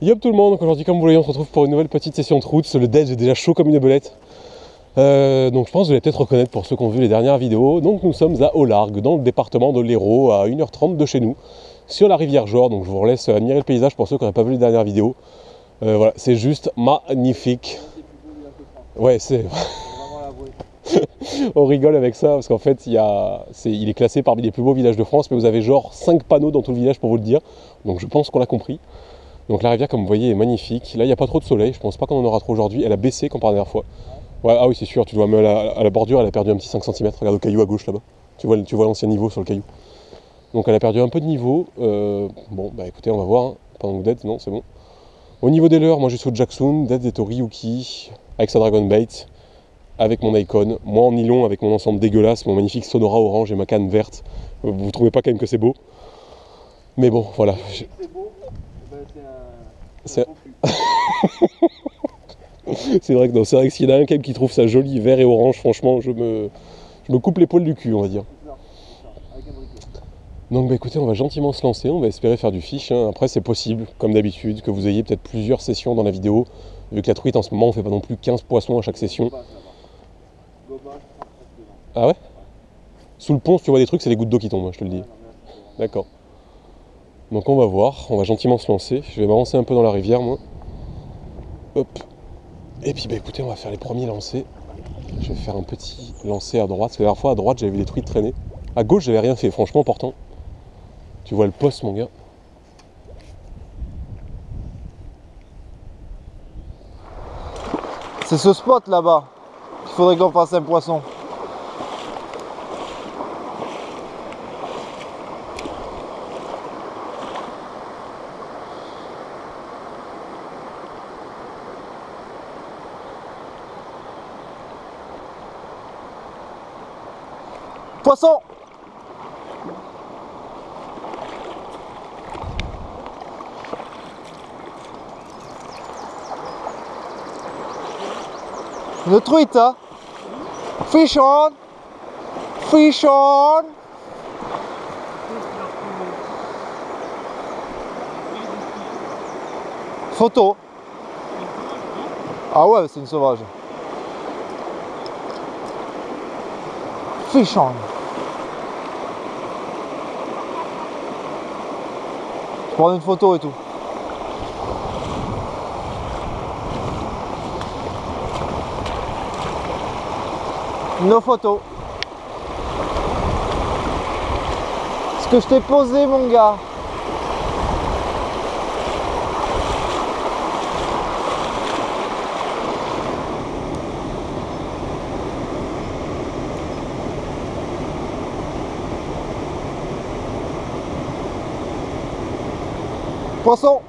Yop tout le monde, donc aujourd'hui comme vous le voyez on se retrouve pour une nouvelle petite session de route. Le dead est déjà chaud comme une belette. Donc je pense que vous allez peut-être reconnaître pour ceux qui ont vu les dernières vidéos. Donc nous sommes à Aulargues, dans le département de l'Hérault, à 1h30 de chez nous, sur la rivière Jord. Donc je vous laisse admirer le paysage pour ceux qui n'auraient pas vu les dernières vidéos. Voilà, c'est juste magnifique. Ouais, c'est... On rigole avec ça parce qu'en fait il est classé parmi les plus beaux villages de France, mais vous avez genre 5 panneaux dans tout le village pour vous le dire. Donc je pense qu'on l'a compris. Donc la rivière, comme vous voyez, est magnifique. Là, il n'y a pas trop de soleil. Je pense pas qu'on en aura trop aujourd'hui. Elle a baissé comparé à la dernière fois. Ouais, ah oui, c'est sûr. Tu dois même à la bordure, elle a perdu un petit 5 cm. Regarde le caillou à gauche là-bas. Tu vois l'ancien niveau sur le caillou. Donc elle a perdu un peu de niveau. Bon, bah écoutez, on va voir. Hein. Pendant que Dead, non, c'est bon. Au niveau des leurres, moi je suis au Jackson. Dead est au Ryuki avec sa Dragon Bait, avec mon Icon. Moi en nylon avec mon ensemble dégueulasse, mon magnifique Sonora orange et ma canne verte. Vous trouvez pas quand même que c'est beau? Mais bon, voilà. C'est vrai que s'il y en a un qui trouve ça joli vert et orange, franchement, je me coupe l'épaule du cul, on va dire. Donc bah écoutez, on va gentiment se lancer, on va espérer faire du fish. Hein. Après c'est possible, comme d'habitude, que vous ayez peut-être plusieurs sessions dans la vidéo. Vu que la truite en ce moment, on fait pas non plus 15 poissons à chaque session. Ah ouais? Sous le pont, si tu vois des trucs, c'est des gouttes d'eau qui tombent, je te le dis. D'accord. Donc on va voir, on va gentiment se lancer. Je vais m'avancer un peu dans la rivière, moi. Hop. Et puis bah écoutez, on va faire les premiers lancers. Je vais faire un petit lancer à droite, parce que la dernière fois à droite j'avais vu des truites traîner. À gauche j'avais rien fait, franchement pourtant. Tu vois le poste mon gars. C'est ce spot là-bas qu'il faudrait qu'on fasse un poisson. Poisson! Une truite, hein? Fish on! Fish on! Photo! Ah ouais, c'est une sauvage. Fish on! Je prends une photo et tout. Nos photos. Ce que je t'ai posé mon gars. Poisson.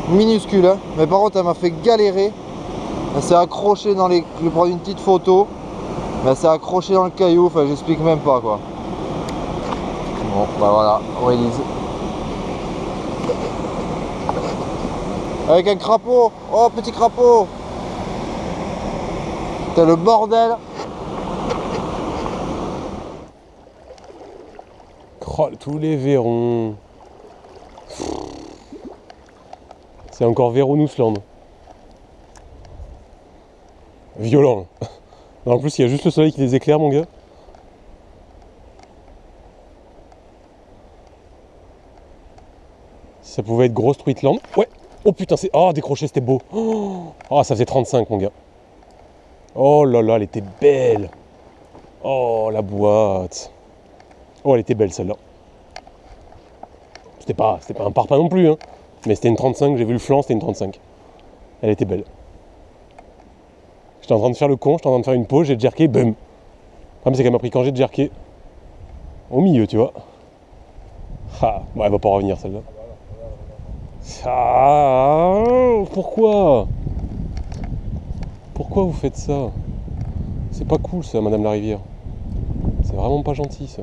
Minuscule, hein. Mais par contre elle m'a fait galérer. Elle s'est accrochée dans les... Je vais prendre une petite photo. Mais elle s'est accrochée dans le caillou, enfin j'explique même pas quoi. Bon bah voilà, release. Avec un crapaud. Oh petit crapaud. T'as le bordel. Oh, tous les verrons. C'est encore Véronousland. Violent. En plus, il y a juste le soleil qui les éclaire, mon gars. Ça pouvait être grosse truiteland. Ouais. Oh putain, c'est... Oh, décroché, c'était beau. Oh, ça faisait 35, mon gars. Oh là là, elle était belle. Oh, la boîte. Oh, elle était belle, celle-là. C'était pas un parpaing non plus, hein. Mais c'était une 35, j'ai vu le flanc, c'était une 35. Elle était belle. J'étais en train de faire le con, j'étais en train de faire une pause, j'ai jerké, boum. Le problème c'est qu'elle m'a pris quand j'ai jerké. Au milieu, tu vois. Ah, bon, elle va pas revenir celle-là. Ah, pourquoi? Pourquoi vous faites ça? C'est pas cool ça, Madame la Rivière. C'est vraiment pas gentil ça.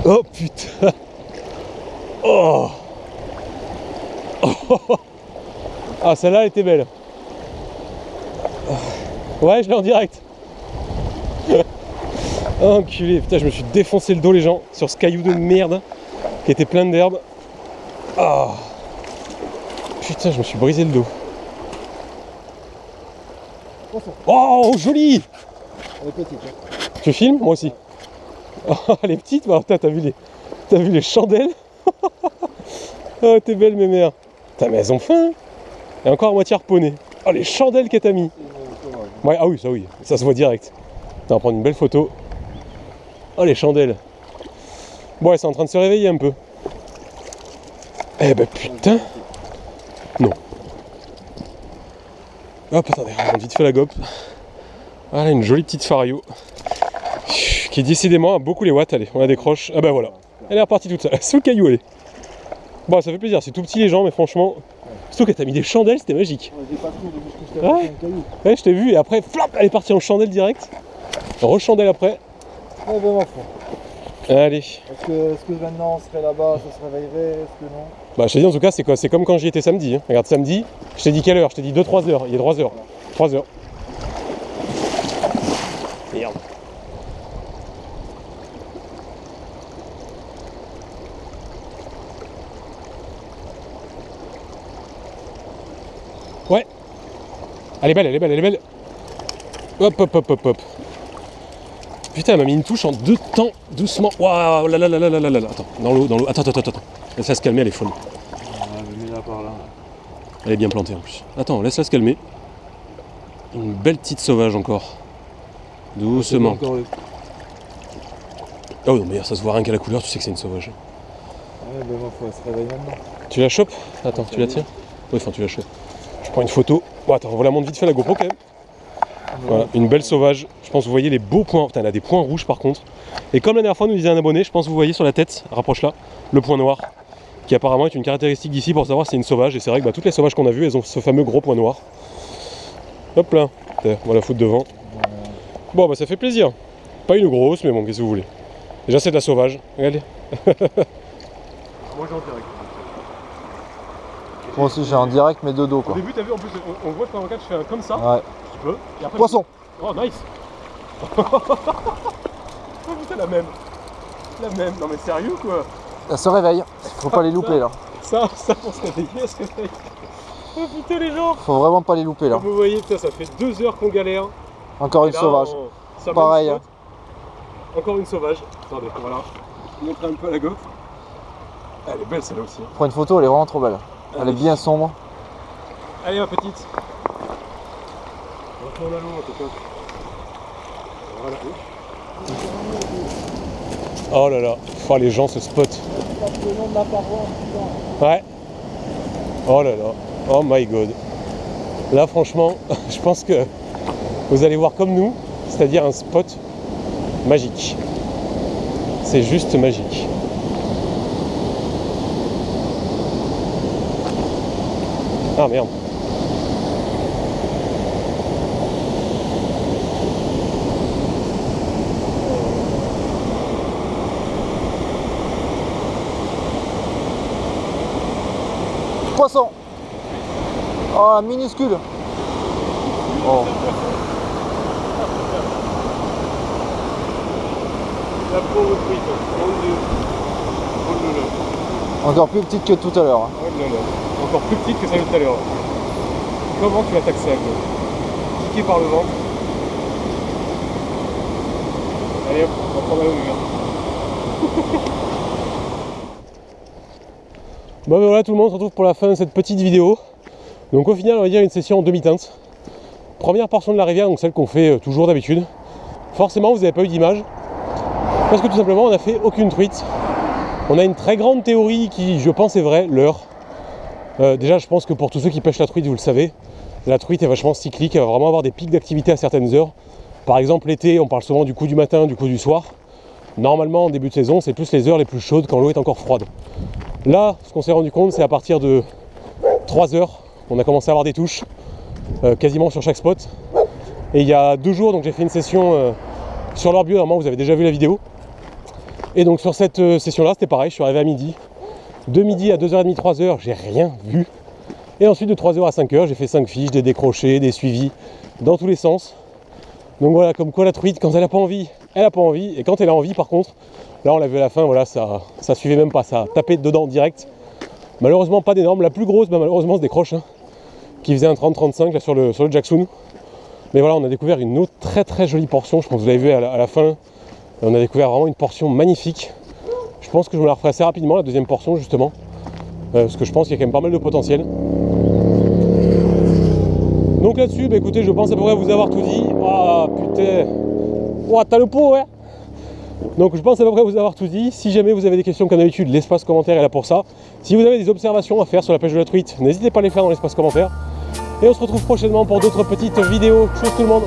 Oh putain. Oh. Ah, celle-là elle était belle. Ouais, je l'ai en direct. Oh, enculé, putain, je me suis défoncé le dos les gens sur ce caillou de merde qui était plein d'herbe. Ah. Putain, je me suis brisé le dos. Oh, joli. Elle est petite. Hein. Tu filmes? Moi aussi. Oh, elle est petite, bah, t'as vu les chandelles? Oh, t'es belle, mes mères. Putain, mais elles ont faim. Et encore à moitié harponnées. Oh, les chandelles qu'elle t'a mis. Ouais, ah oui, ça se voit direct. On va prendre une belle photo. Oh, les chandelles. Bon, elles sont en train de se réveiller un peu. Eh ben putain. Non. Hop, attendez, on a vite fait la gobe. Voilà, une jolie petite Fario. Qui décidément a beaucoup les watts. Allez, on la décroche. Ah ben voilà. Elle est repartie toute seule. Sous le caillou, elle est. Bon, ça fait plaisir. C'est tout petit les gens, mais franchement. Surtout qu'elle t'a mis des chandelles, c'était magique. J'ai pas trop depuis que je t'ai Ouais. Ouais, je t'ai vu et après, flap, elle est partie en chandelle direct. Rechandelle après. Ouais, ben m'en fous. Allez. Est-ce que maintenant on serait là-bas, ça se réveillerait? Est-ce que non? Bah, je t'ai dit en tout cas, c'est quoi? C'est comme quand j'y étais samedi. Hein. Regarde, samedi, je t'ai dit quelle heure? Je t'ai dit 2-3 heures. Il est 3 heures. 3 heures. Merde. Ouais. Elle est belle, elle est belle, elle est belle. Hop, hop, hop, hop, hop. Putain, elle m'a mis une touche en 2 temps, doucement. Waouh, là, là, là, là, là, là, là. Attends, dans l'eau, dans l'eau. Attends, attends, attends, attends. Laisse-la se calmer, elle est folle. Mets-la par là. Elle est bien plantée en plus. Attends, laisse-la se calmer. Une belle petite sauvage encore. Doucement. Oh non, mais ça se voit rien qu'à la couleur, tu sais que c'est une sauvage. Ouais, ben moi, faut elle se réveille maintenant. Tu la chopes? Attends, tu la tiens? Oui, enfin, tu la chopes. Je prends une photo. Bon, attends, on la monte vite fait la GoPro quand même. Voilà, une belle sauvage. Je pense que vous voyez les beaux points. Putain, elle a des points rouges par contre. Et comme la dernière fois nous disait un abonné, je pense que vous voyez sur la tête, rapproche-la, le point noir, qui apparemment est une caractéristique d'ici pour savoir si c'est une sauvage. Et c'est vrai que bah, toutes les sauvages qu'on a vues, elles ont ce fameux gros point noir. Hop là, on va la foutre devant. Bon, bah ça fait plaisir. Pas une grosse, mais bon, qu'est-ce que vous voulez. Déjà, c'est de la sauvage. Regardez. Moi, j'ai en direct. Moi aussi j'ai en direct mes deux dos quoi. Au début, t'as vu, en plus, on voit quand je fais un comme ça. Ouais. Tu peux. Et après, Poisson. Oh, nice. Oh putain, la même. La même. Non, mais sérieux, quoi. Elle se réveille. Faut pas les louper là. Ça pour se réveiller, elle se réveille. Oh putain, les gens. Faut vraiment pas les louper là. Comme vous voyez, putain, ça fait 2 heures qu'on galère. Encore une Et là, sauvage. sur le Pareil. même spot, encore une sauvage. Attendez, voilà. Je vous montre un peu à la gauche. Elle est belle celle-là aussi. Prends une photo, elle est vraiment trop belle. Elle est bien sombre. Allez ma petite. On va la l'eau en tout cas. Voilà. Oh là là, oh, les gens se spotent. Le nom de la paroi. Ouais. Oh là là. Oh my god. Là franchement, je pense que vous allez voir comme nous, c'est-à-dire un spot magique. C'est juste magique. Ah merde. Poisson. Oh, minuscule. Oh. La pauvre truite, mon Dieu. Oh là là. Encore plus petite que tout à l'heure. Hein. Oh là là. Encore plus petite que celle de tout à l'heure. Comment tu attaques ça, quoi? Piqué par le vent. Allez hop, on va prendre l'eau, les gars. Bon ben voilà tout le monde, on se retrouve pour la fin de cette petite vidéo. Donc au final on va dire une session en demi-teinte. Première portion de la rivière, donc celle qu'on fait toujours d'habitude. Forcément vous n'avez pas eu d'image. Parce que tout simplement on n'a fait aucune truite. On a une très grande théorie qui je pense est vraie, l'heure. Déjà, je pense que pour tous ceux qui pêchent la truite, vous le savez, la truite est vachement cyclique, elle va vraiment avoir des pics d'activité à certaines heures. Par exemple, l'été, on parle souvent du coup du matin, du coup du soir. Normalement, en début de saison, c'est plus les heures les plus chaudes quand l'eau est encore froide. Là, ce qu'on s'est rendu compte, c'est à partir de 3 heures, on a commencé à avoir des touches, quasiment sur chaque spot. Et il y a 2 jours, donc j'ai fait une session sur l'Orbieu, normalement vous avez déjà vu la vidéo. Et donc sur cette session-là, c'était pareil, je suis arrivé à midi. De midi à 2h30, 3h, j'ai rien vu. Et ensuite de 3h à 5h, j'ai fait 5 fiches, des décrochés, des suivis, dans tous les sens. Donc voilà, comme quoi la truite, quand elle n'a pas envie, elle n'a pas envie. Et quand elle a envie, par contre, là on l'a vu à la fin, voilà, ça suivait même pas, ça a tapé dedans direct. Malheureusement pas d'énorme, la plus grosse, bah, malheureusement se décroche, hein, qui faisait un 30-35 là sur le Jackson. Mais voilà, on a découvert une autre très jolie portion, je pense que vous l'avez vu à la fin. On a découvert vraiment une portion magnifique. Je pense que je me la referai assez rapidement, la deuxième portion justement. Parce que je pense qu'il y a quand même pas mal de potentiel. Donc là-dessus, bah écoutez, je pense à peu près vous avoir tout dit. Ah putain. Ouah, t'as le pot, ouais. Donc je pense à peu près vous avoir tout dit. Si jamais vous avez des questions comme d'habitude, l'espace commentaire est là pour ça. Si vous avez des observations à faire sur la pêche de la truite, n'hésitez pas à les faire dans l'espace commentaire. Et on se retrouve prochainement pour d'autres petites vidéos. Tchuss tout le monde.